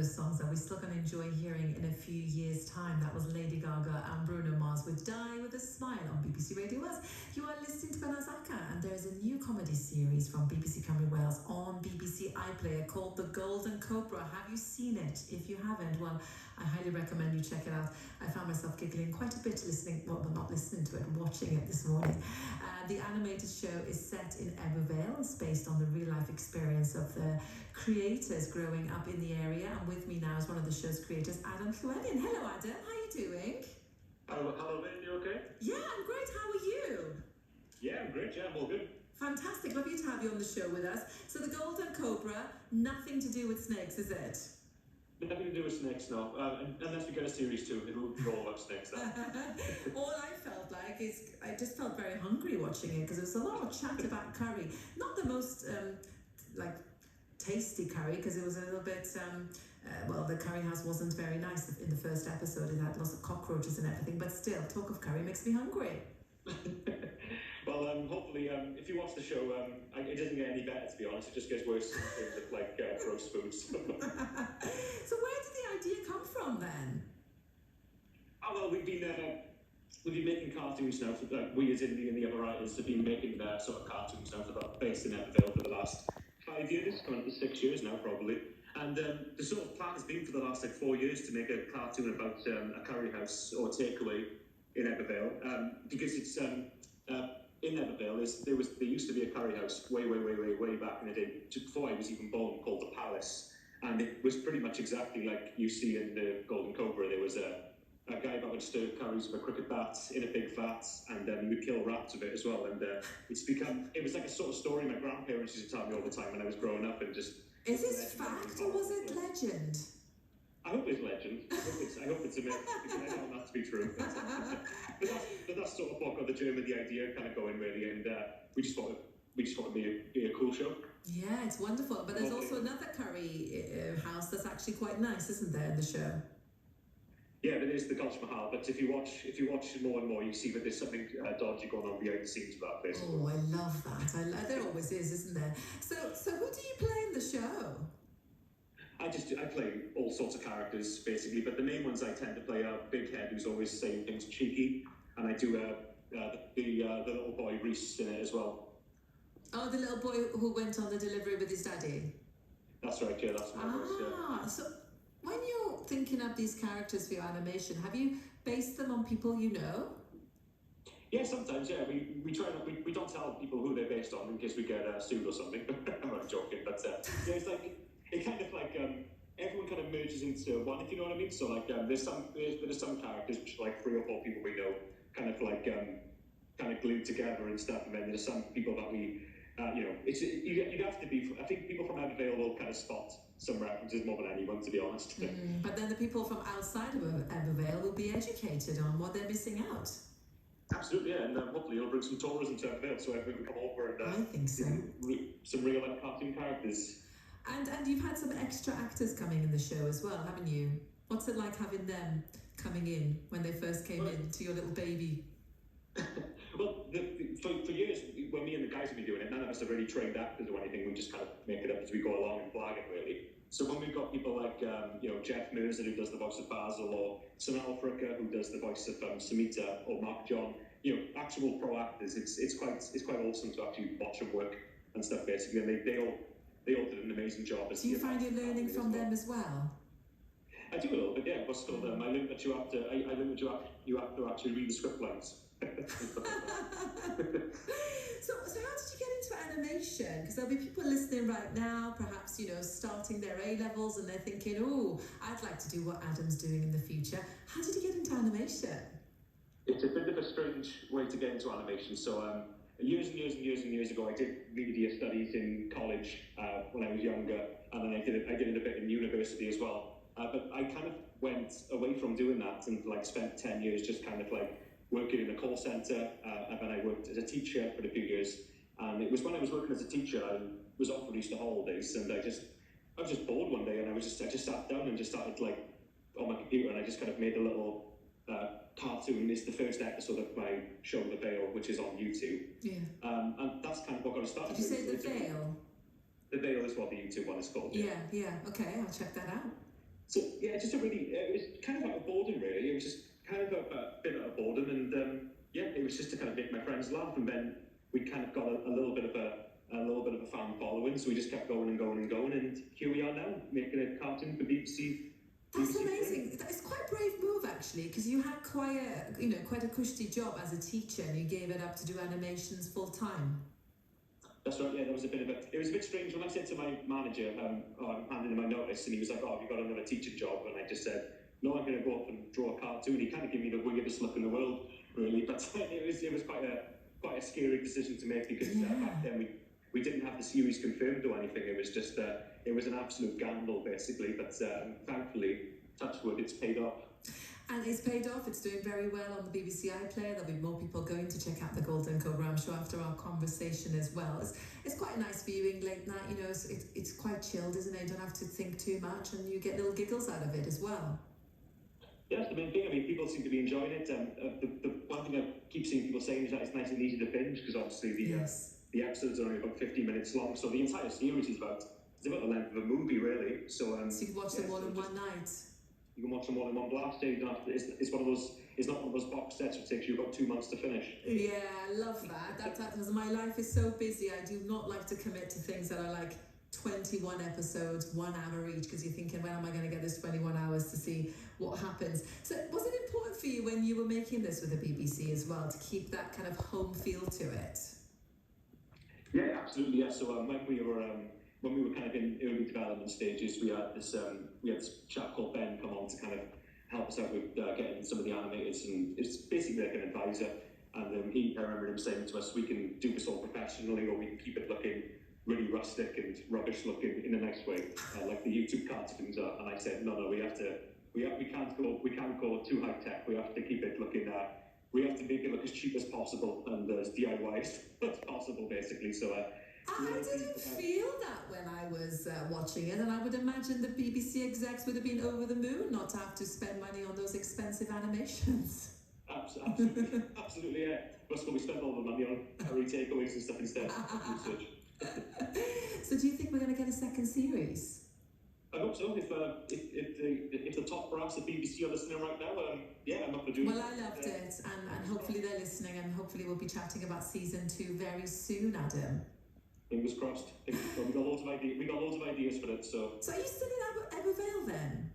those songs that we're still going to enjoy hearing in a few years' time. That was Lady Gaga and Bruno Mars with Die With A Smile on BBC Radio Wales. You are listening to Benazaka, and there's a new comedy series from BBC Cymru Wales on BBC iPlayer called The Golden Cobra. Have you seen it? If you haven't, well, I highly recommend you check it out. I found myself giggling quite a bit not listening to it, watching it this morning. The animated show is set in Ebervale. It's based on the real-life experience of the creators growing up in the area. And with me now is one of the show's creators, Adam Llewellyn. Hello, Adam. How are you doing? Hello, mate. You okay? Yeah, I'm great. How are you? Yeah, I'm great. Yeah, I'm all good. Fantastic. Lovely to have you on the show with us. So the Golden Cobra, nothing to do with snakes, is it? Nothing to do with snakes, no. Unless we get a series 2, it'll be all about snakes. All I felt like is I just felt very hungry watching it because there was a lot of chat about curry. Not the most tasty curry, because it was a little bit the curry house wasn't very nice in the first episode. It had lots of cockroaches and everything, but still, talk of curry makes me hungry. Well, hopefully, if you watch the show, it doesn't get any better, to be honest. It just gets worse in terms of gross foods. So where did the idea come from then? Oh, well, we've been making cartoons now for we as in the other writers have been making sort of cartoons now based in Evervale for the last 5 years, coming up to 6 years now probably. And the sort of plan has been for the last 4 years to make a cartoon about a curry house or takeaway in Evervale, because it's in Evervale there used to be a curry house way back in the day, before I was even born, called the Palace, and it was pretty much exactly like you see in the Golden Cobra. There was a guy that would stir curries with a cricket bat in a big vat, and he would kill rats with it as well. And it was like a sort of story my grandparents used to tell me all the time when I was growing up, and just. Is this fact or was it legend? I hope it's legend. I hope it's a myth, because I don't want that to be true. But that's sort of what got the germ of the idea kind of going, really, and we just thought it'd be a cool show. Yeah, it's wonderful. But there's also another curry house that's actually quite nice, isn't there, in the show? Yeah, there is the Taj Mahal, but if you watch more and more, you see that there's something dodgy going on behind the scenes of that place. Oh, I love that. There always is, isn't there? So who do you play in the show? I play all sorts of characters, basically, but the main ones I tend to play are Big Head, who's always saying things cheeky, and I do the little boy Reese in it as well. Oh, the little boy who went on the delivery with his daddy? That's right, yeah, that's my voice, yeah. So when you're thinking up these characters for your animation, have you based them on people you know? Yeah, sometimes, yeah. We try not, we don't tell people who they're based on in case we get sued or something. I'm not joking, but yeah, it's like, it kind of like, everyone kind of merges into one, if you know what I mean. So like, there's some characters, which like 3 or 4 people we know, kind of like, kind of glued together and stuff, and then there's some people that we, you'd have to be, I think people from Evervale will kind of spot some references more than anyone, to be honest. But then the people from outside of Evervale will be educated on what they're missing out. Absolutely, yeah, and hopefully it'll bring some tourism to Evervale, so everyone can come over and I think so. Some real life cartoon characters. And you've had some extra actors coming in the show as well, haven't you? What's it like having them coming in when they first came in to your little baby? Well, for years, when me and the guys have been doing it, none of us are really trained actors or anything. We just kind of make it up as we go along and flag it, really. So when we've got people like, Jeff Mercer, who does the voice of Basil, or Sonal Fricka, who does the voice of Samita, or Mark John, actual pro actors, it's quite awesome to actually watch them work and stuff, basically. And they all did an amazing job. Do you find you're learning from them as well? I do a little bit, yeah. But still, I learned that you have to actually read the script lines. So how did you get into animation? Because there'll be people listening right now, perhaps, starting their A-levels, and they're thinking, oh, I'd like to do what Adam's doing in the future. How did you get into animation? It's a bit of a strange way to get into animation. So years ago, I did media studies in college when I was younger, and then I did it a bit in university as well. But I kind of went away from doing that and spent 10 years just kind of working in a call centre, and then I worked as a teacher for a few years. And it was when I was working as a teacher, I was off for Easter holidays, and I was just bored one day, and I just sat down and just started on my computer, and I just kind of made a little cartoon. It's the first episode of my show, The Veil, which is on YouTube. Yeah. And that's kind of what got us started. Did you say The Veil? The Veil is what the YouTube one is called. Yeah. Okay, I'll check that out. So yeah, just a really, it was kind of out of boredom really. It was just kind of a bit out of boredom, and yeah, it was just to kind of make my friends laugh, and then we kind of got a little bit of a fan following, so we just kept going and going and going, and here we are now making a cartoon for BBC. That's amazing. It's quite a brave move actually, because you had quite a cushy job as a teacher, and you gave it up to do animations full time. That's right. Yeah, it was a bit strange when I said to my manager, "Oh, I'm handing in my notice," and he was like, "Oh, have you got another teaching job?" And I just said, "No, I'm going to go off and draw a cartoon." He kind of gave me the weirdest look in the world, really. But it was quite a scary decision to make, because back then we didn't have the series confirmed or anything. It was just it was an absolute gamble basically. But thankfully, touch wood, it's paid off. And it's paid off. It's doing very well on the BBC iPlayer. There'll be more people going to check out the Golden Cobra, I'm sure, after our conversation as well. It's quite a nice viewing late night, you know. It's quite chilled, isn't it? You don't have to think too much, and you get little giggles out of it as well. Yeah, that's the main thing. I mean, people seem to be enjoying it. The one thing I keep seeing people saying is that it's nice and easy to binge, because obviously the episodes are only about 50 minutes long, so the entire series is about the length of a movie, really. So you can watch them all in one night. You can watch them all in one blast. You don't have to, it's one of those. It's not one of those box sets which takes you about 2 months to finish. Yeah, I love that. That's because my life is so busy. I do not like to commit to things that are like 21 episodes, 1 hour each, because you're thinking, when am I going to get this 21 hours to see what happens? So was it important for you when you were making this with the BBC as well to keep that kind of home feel to it? Yeah, absolutely. Yeah. So when we were kind of in early development stages, we had this chap called Ben come on to kind of help us out with getting some of the animators, and it's basically like an advisor. And I remember him saying to us, "We can do this all professionally, or we can keep it looking really rustic and rubbish looking in a nice way, like the YouTube cartoons are." And I said, "No, we can't go too high tech. We have to keep it looking. We have to make it look as cheap as possible and as DIY as possible, basically." So. I didn't feel that when I was watching it, and I would imagine the BBC execs would have been over the moon not to have to spend money on those expensive animations. Absolutely, absolutely, yeah. But we spent all the money on takeaways and stuff instead. Research. So do you think we're going to get a second series? I hope so. If the top brass at BBC are listening right now, yeah, I'm up for doing it. Well, I loved it, and hopefully they're listening, and hopefully we'll be chatting about season 2 very soon, Adam. Fingers crossed. We got loads of ideas for it. So are you still in Abervale then?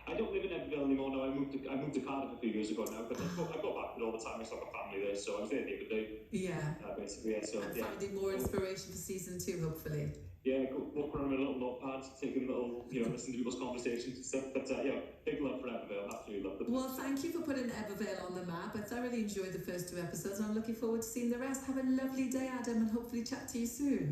I don't live in Abervale anymore. No, I moved to Cardiff a few years ago now. But I go back there all the time. I still got family there, so I was there the other day. Yeah. Basically, yeah. So finding more inspiration for season 2, hopefully. Yeah, walk around with a little notepad, taking little, listen to people's conversations and stuff. But big love for Abervale. Absolutely love it. Well, thank you for putting Abervale on the map. I thoroughly enjoyed the first 2 episodes. I'm looking forward to seeing the rest. Have a lovely day, Adam, and hopefully chat to you soon.